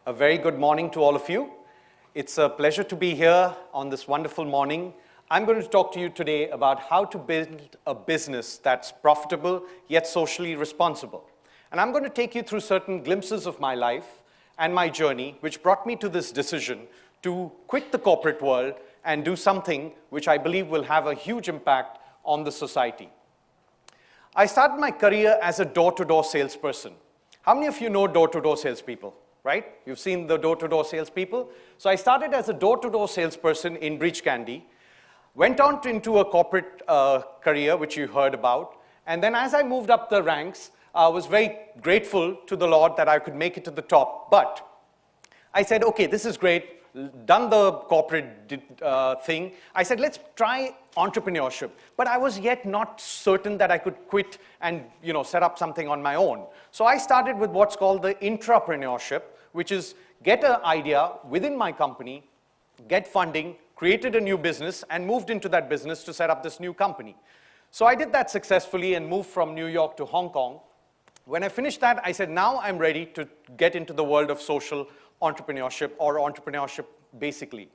A very good morning to all of you. It's a pleasure to be here on this wonderful morning. I'm going to talk to you today about how to build a business that's profitable yet socially responsible. And I'm going to take you through certain glimpses of my life and my journey, which brought me to this decision to quit the corporate world and do something which I believe will have a huge impact on the society. I started my career as a door-to-door salesperson. How many of you know door-to-door salespeople? Right? You've seen the door-to-door salespeople. So I started as a door-to-door salesperson in Breach Candy, went on into a corporate career, which you heard about, and then as I moved up the ranks, I was very grateful to the Lord that I could make it to the top. But I said, okay, this is great, done the corporate thing. I said, let's try entrepreneurship. But I was yet not certain that I could quit and set up something on my own. So I started with what's called the intrapreneurship, which is get an idea within my company, get funding, created a new business, and moved into that business to set up this new company. So I did that successfully and moved from New York to Hong Kong. When I finished that, I said, now I'm ready to get into the world of social entrepreneurship, or entrepreneurship basically.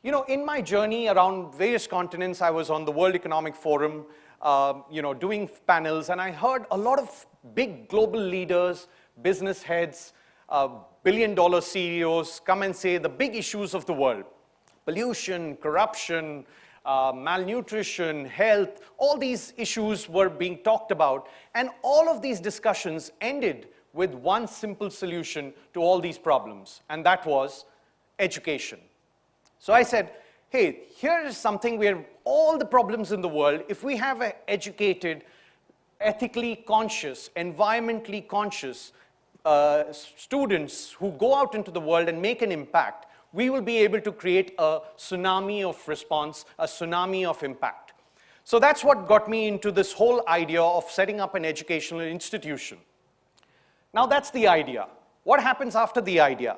In my journey around various continents, I was on the World Economic Forum, doing panels, and I heard a lot of big global leaders, business heads, billion-dollar CEOs come and say the big issues of the world: pollution, corruption, malnutrition, health. All these issues were being talked about, and all of these discussions ended with one simple solution to all these problems, and that was education. So I said, hey, here is something where all the problems in the world, if we have an educated, ethically conscious, environmentally conscious students who go out into the world and make an impact, we will be able to create a tsunami of response, a tsunami of impact. So that's what got me into this whole idea of setting up an educational institution. Now that's the idea. What happens after the idea?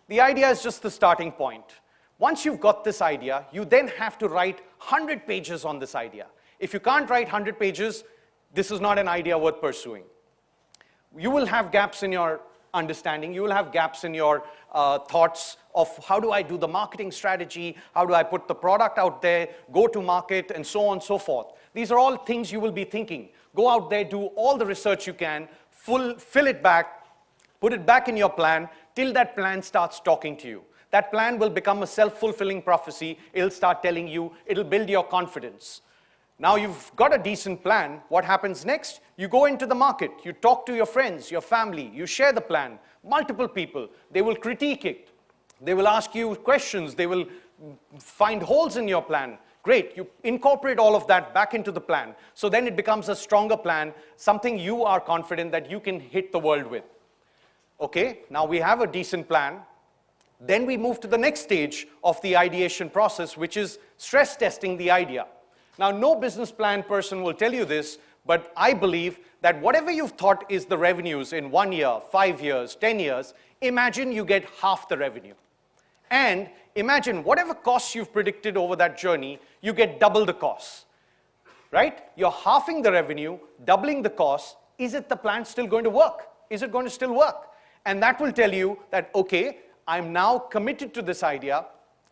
The idea is just the starting point. Once you've got this idea, you then have to write 100 pages on this idea. If you can't write 100 pages, this is not an idea worth pursuing. You will have gaps in your understanding. You will have gaps in your thoughts of how do I do the marketing strategy, how do I put the product out there, go to market, and so on and so forth. These are all things you will be thinking. Go out there, do all the research you can, fill it back, put it back in your plan till that plan starts talking to you. That plan will become a self-fulfilling prophecy. It'll start telling you, it'll build your confidence. Now you've got a decent plan. What happens next? You go into the market. You talk to your friends, your family. You share the plan. Multiple people. They will critique it. They will ask you questions. They will find holes in your plan. Great. You incorporate all of that back into the plan. So then it becomes a stronger plan, something you are confident that you can hit the world with. Okay, now we have a decent plan. Then we move to the next stage of the ideation process, which is stress testing the idea. Now, no business plan person will tell you this, but I believe that whatever you've thought is the revenues in 1 year, 5 years, 10 years, imagine you get half the revenue. And imagine whatever costs you've predicted over that journey, you get double the costs. Right? You're halving the revenue, doubling the cost. Is it the plan still going to work? Is it going to still work? And that will tell you that, okay, I'm now committed to this idea.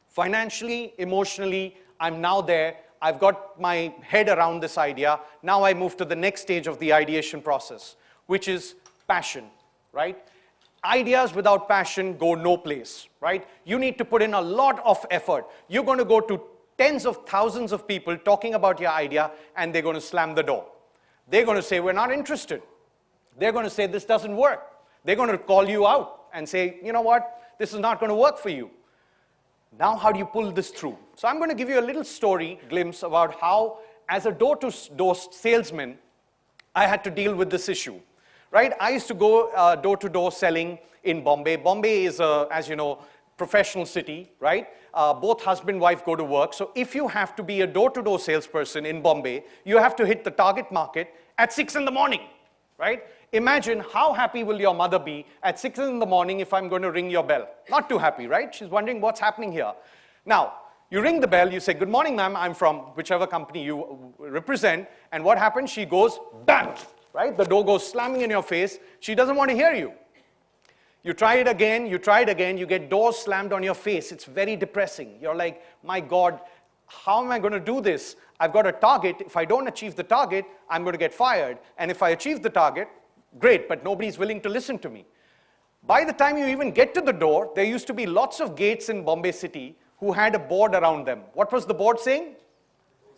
Financially, emotionally, I'm now there. I've got my head around this idea. Now I move to the next stage of the ideation process, which is passion, right? Ideas without passion go no place, right? You need to put in a lot of effort. You're going to go to tens of thousands of people talking about your idea, and they're going to slam the door. They're going to say, we're not interested. They're going to say, this doesn't work. They're going to call you out and say, you know what? This is not going to work for you. Now, how do you pull this through? So I'm going to give you a little story glimpse about how, as a door-to-door salesman, I had to deal with this issue. Right? I used to go door-to-door selling in Bombay. Bombay is, as you know, professional city, right? Both husband and wife go to work. So if you have to be a door-to-door salesperson in Bombay, you have to hit the target market at 6 in the morning, right? Imagine how happy will your mother be at 6 in the morning if I'm going to ring your bell. Not too happy, right? She's wondering what's happening here. Now, you ring the bell, you say, good morning, ma'am, I'm from whichever company you represent, and what happens? She goes, bang, right? The door goes slamming in your face. She doesn't want to hear you. You try it again, you get doors slammed on your face. It's very depressing. You're like, my God, how am I going to do this? I've got a target. If I don't achieve the target, I'm going to get fired. And if I achieve the target, great, but nobody's willing to listen to me. By the time you even get to the door, there used to be lots of gates in Bombay City who had a board around them. What was the board saying?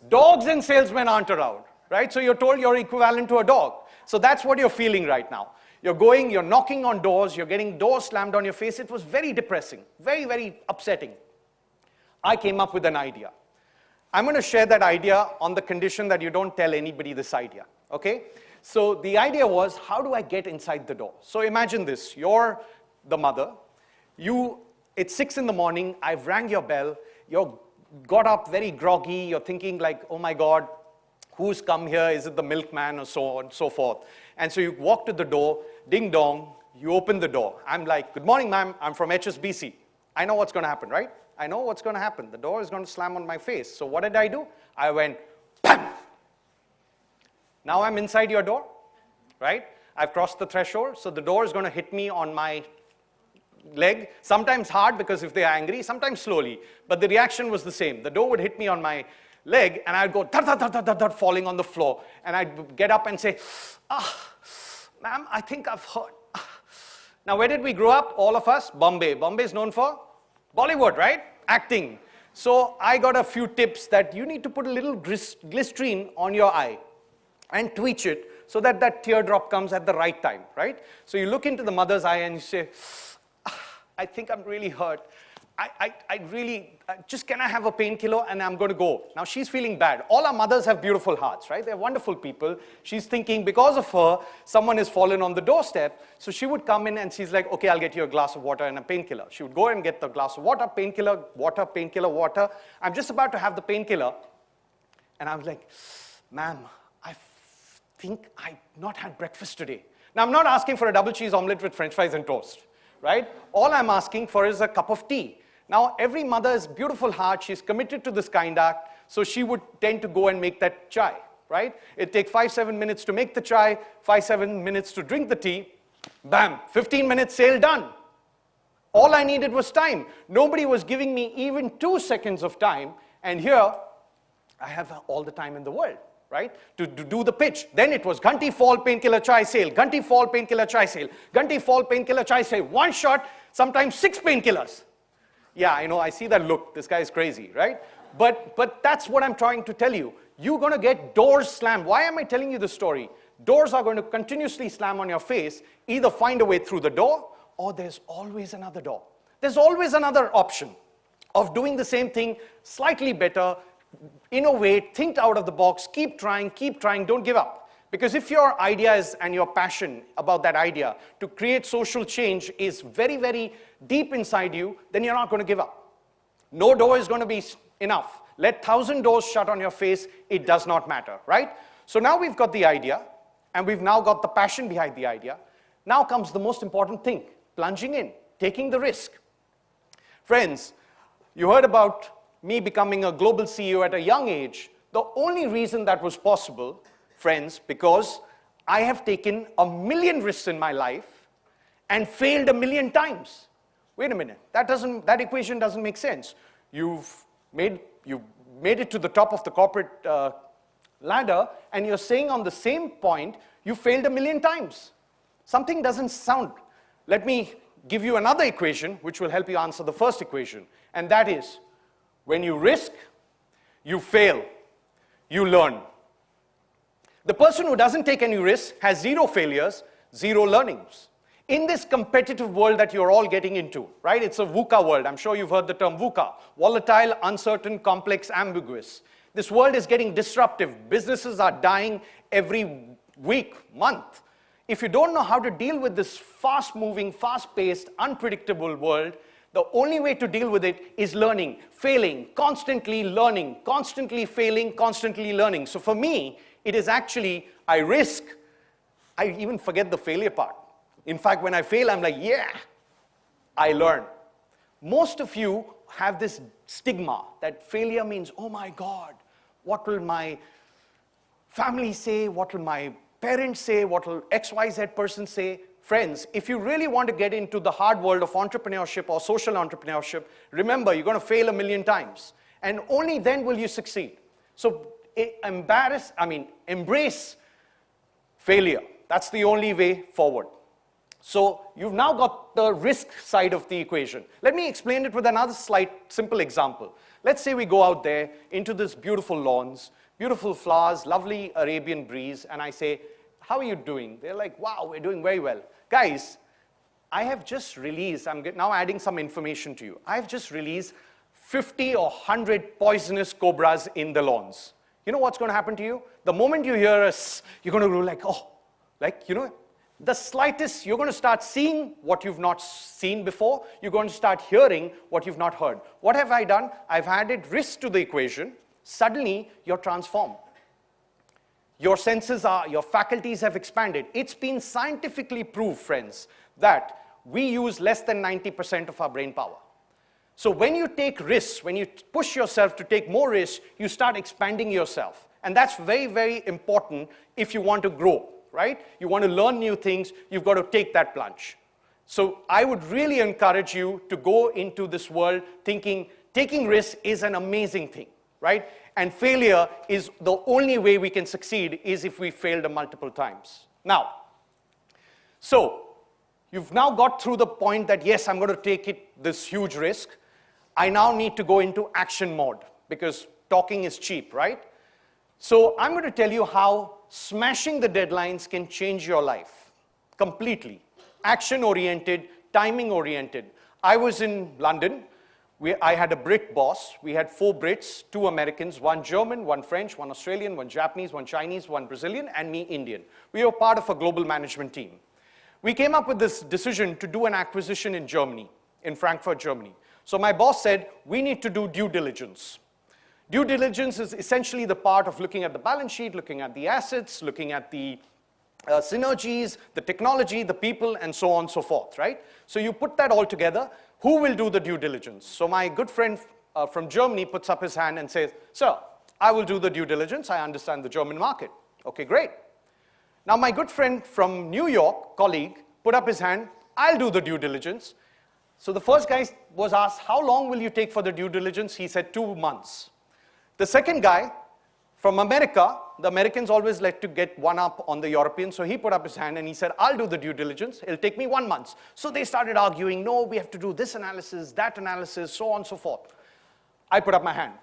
Dogs and salesmen aren't allowed, right? So you're told you're equivalent to a dog. So that's what you're feeling right now. You're going, you're knocking on doors, you're getting doors slammed on your face. It was very depressing, very, very upsetting. I came up with an idea. I'm going to share that idea on the condition that you don't tell anybody this idea, okay? So the idea was, how do I get inside the door? So imagine this, you're the mother, it's 6 in the morning, I've rang your bell, you're got up very groggy, you're thinking like, oh my God, who's come here? Is it the milkman or so on and so forth? And so you walk to the door, ding dong, you open the door. I'm like, good morning, ma'am, I'm from HSBC. I know what's going to happen, right? I know what's going to happen. The door is going to slam on my face. So what did I do? I went, bam! Now I'm inside your door, right? I've crossed the threshold, so the door is going to hit me on my leg, sometimes hard because if they're angry, sometimes slowly, but the reaction was the same. The door would hit me on my leg, and I'd go thud, thud, thud, thud, thud, thud, falling on the floor, and I'd get up and say, ma'am, I think I've hurt. Now, where did we grow up? All of us? Bombay. Bombay is known for Bollywood, right? Acting. So I got a few tips that you need to put a little glycerine on your eye and twitch it so that that teardrop comes at the right time, right? So you look into the mother's eye and you say, I think I'm really hurt. Just can I have a painkiller and I'm going to go. Now she's feeling bad. All our mothers have beautiful hearts, right? They're wonderful people. She's thinking because of her, someone has fallen on the doorstep. So she would come in and she's like, okay, I'll get you a glass of water and a painkiller. She would go and get the glass of water, painkiller, water, painkiller, water. I'm just about to have the painkiller. And I was like, ma'am, I think I've not had breakfast today. Now I'm not asking for a double cheese omelette with French fries and toast, right? All I'm asking for is a cup of tea. Now, every mother's beautiful heart, she's committed to this kind act, so she would tend to go and make that chai, right? It'd take 5-7 minutes to make the chai, 5-7 minutes to drink the tea, bam, 15 minutes, sale done. All I needed was time. Nobody was giving me even 2 seconds of time, and here, I have all the time in the world, right? To do the pitch. Then it was Ghanti Fall Painkiller Chai Sale, Ghanti Fall Painkiller Chai Sale, Ghanti Fall Painkiller Chai Sale, one shot, sometimes 6 painkillers. Yeah, I know, I see that look, this guy is crazy, right? But that's what I'm trying to tell you. You're going to get doors slammed. Why am I telling you this story? Doors are going to continuously slam on your face. Either find a way through the door, or there's always another door. There's always another option of doing the same thing slightly better, innovate, think out of the box, keep trying, don't give up. Because if your idea is, and your passion about that idea to create social change is very, very deep inside you, then you're not going to give up. No door is going to be enough. Let 1,000 doors shut on your face, it does not matter, right? So now we've got the idea, and we've now got the passion behind the idea. Now comes the most important thing, plunging in, taking the risk. Friends, you heard about me becoming a global CEO at a young age. The only reason that was possible, friends, because I have taken 1,000,000 risks in my life and failed 1,000,000 times. Wait a minute, that equation doesn't make sense. You've made it to the top of the corporate ladder, and you're saying on the same point, you failed 1,000,000 times. Something doesn't sound. Let me give you another equation, which will help you answer the first equation, and that is, when you risk, you fail, you learn. The person who doesn't take any risks has 0 failures, 0 learnings. In this competitive world that you're all getting into, right? It's a VUCA world. I'm sure you've heard the term VUCA. Volatile, uncertain, complex, ambiguous. This world is getting disruptive. Businesses are dying every week, month. If you don't know how to deal with this fast-moving, fast-paced, unpredictable world, the only way to deal with it is learning, failing, constantly learning, constantly failing, constantly learning. So for me, it is actually, I risk, I even forget the failure part. In fact, when I fail, I'm like, yeah, I learn. Most of you have this stigma that failure means, oh my God, what will my family say? What will my parents say? What will XYZ person say? friends, if you really want to get into the hard world of entrepreneurship or social entrepreneurship, remember, you're going to fail 1,000,000 times. And only then will you succeed. So embrace failure. That's the only way forward. So you've now got the risk side of the equation. Let me explain it with another slight, simple example. Let's say we go out there into this beautiful lawns, beautiful flowers, lovely Arabian breeze, and I say, how are you doing? They're like, wow, we're doing very well. Guys, I have just released, I'm now adding some information to you. I've just released 50 or 100 poisonous cobras in the lawns. You know what's going to happen to you? The moment you hear us, you're going to go like, oh, like, you know, the slightest, you're going to start seeing what you've not seen before. You're going to start hearing what you've not heard. What have I done? I've added risk to the equation. Suddenly, you're transformed. Your senses are, your faculties have expanded. It's been scientifically proved, friends, that we use less than 90% of our brain power. So when you take risks, when you push yourself to take more risks, you start expanding yourself. And that's very, very important if you want to grow. Right? You want to learn new things, you've got to take that plunge. So I would really encourage you to go into this world thinking taking risks is an amazing thing, right? And failure is the only way we can succeed is if we failed multiple times. Now, so you've now got through the point that, yes, I'm going to take this huge risk. I now need to go into action mode because talking is cheap, right? So I'm going to tell you how smashing the deadlines can change your life completely. Action-oriented, timing-oriented. I was in London. I had a Brit boss. We had 4 Brits, 2 Americans, 1 German, 1 French, 1 Australian, 1 Japanese, 1 Chinese, 1 Brazilian, and me, Indian. We were part of a global management team. We came up with this decision to do an acquisition in Germany, in Frankfurt, Germany. So my boss said, we need to do due diligence. Due diligence is essentially the part of looking at the balance sheet, looking at the assets, looking at the synergies, the technology, the people, and so on and so forth, right? So you put that all together. Who will do the due diligence? So my good friend from Germany puts up his hand and says, sir, I will do the due diligence. I understand the German market. Okay, great. Now my good friend from New York, colleague, put up his hand. I'll do the due diligence. So the first guy was asked, how long will you take for the due diligence? He said 2 months. The second guy, from America, the Americans always like to get one up on the Europeans, so he put up his hand and he said, I'll do the due diligence, it'll take me 1 month. So they started arguing, no, we have to do this analysis, that analysis, so on and so forth. I put up my hand.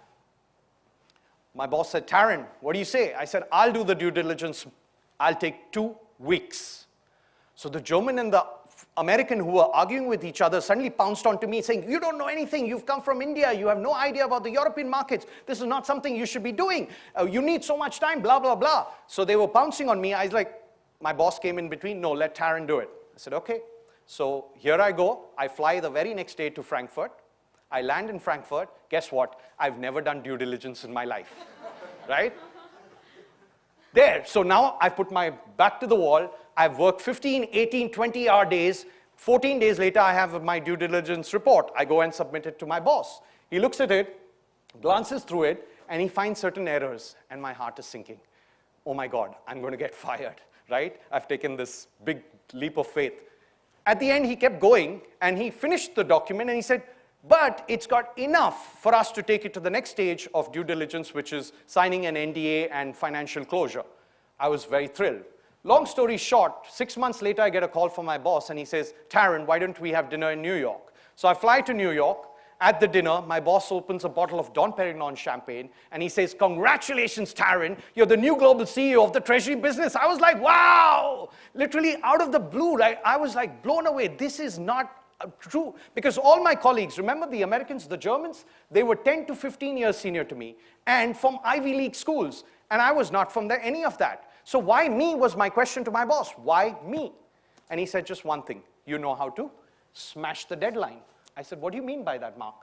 My boss said, Tarun, what do you say? I said, I'll do the due diligence, I'll take 2 weeks. So the German and the American who were arguing with each other suddenly pounced onto me saying, you don't know anything, you've come from India, you have no idea about the European markets, this is not something you should be doing, you need so much time, blah, blah, blah. So they were pouncing on me. I was like, my boss came in between, no, let Tarun do it. I said, okay. So here I go, I fly the very next day to Frankfurt, I land in Frankfurt, guess what? I've never done due diligence in my life, right? There, so now I've put my back to the wall, I've worked 15, 18, 20-hour days, 14 days later I have my due diligence report. I go and submit it to my boss. He looks at it, glances through it, and he finds certain errors, and my heart is sinking. Oh my God, I'm going to get fired, right? I've taken this big leap of faith. At the end, he kept going, and he finished the document, and he said, but it's got enough for us to take it to the next stage of due diligence, which is signing an NDA and financial closure. I was very thrilled. Long story short, 6 months later, I get a call from my boss, and he says, Tarun, why don't we have dinner in New York? So I fly to New York. At the dinner, my boss opens a bottle of Dom Perignon champagne, and he says, congratulations, Tarun, you're the new global CEO of the treasury business. I was like, wow! Literally out of the blue, right? I was like blown away. This is not true, because all my colleagues, remember the Americans, the Germans, they were 10 to 15 years senior to me, and from Ivy League schools, and I was not from there, any of that. So why me was my question to my boss. Why me? And he said just one thing. You know how to smash the deadline. I said, what do you mean by that, Mark?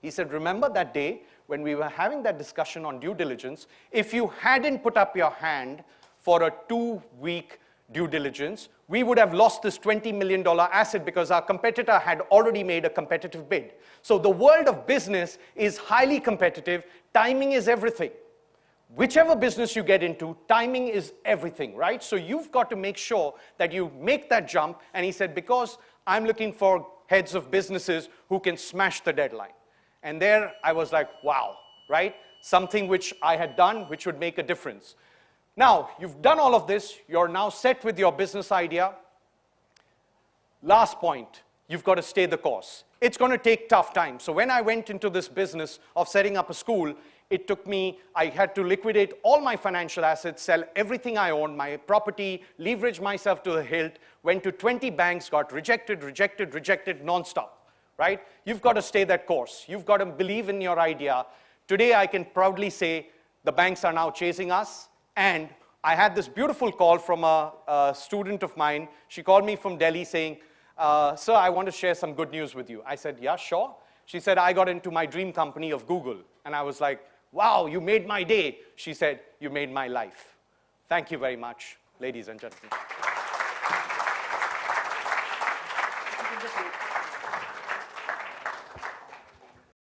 He said, remember that day when we were having that discussion on due diligence, if you hadn't put up your hand for a 2-week due diligence, we would have lost this $20 million asset because our competitor had already made a competitive bid. So the world of business is highly competitive. Timing is everything. whichever business you get into, timing is everything, right? So you've got to make sure that you make that jump. And he said, because I'm looking for heads of businesses who can smash the deadline. And there I was like, wow, right? Something which I had done, which would make a difference. Now, you've done all of this. You're now set with your business idea. Last point, you've got to stay the course. It's going to take tough time. So when I went into this business of setting up a school, it took me, I had to liquidate all my financial assets, sell everything I owned, my property, leverage myself to the hilt, went to 20 banks, got rejected, nonstop, right? You've got to stay that course. You've got to believe in your idea. Today, I can proudly say the banks are now chasing us. And I had this beautiful call from a student of mine. She called me from Delhi saying, sir, I want to share some good news with you. I said, yeah, sure. She said, I got into my dream company of Google. And I was like, wow, you made my day. She said, you made my life. Thank you very much, ladies and gentlemen.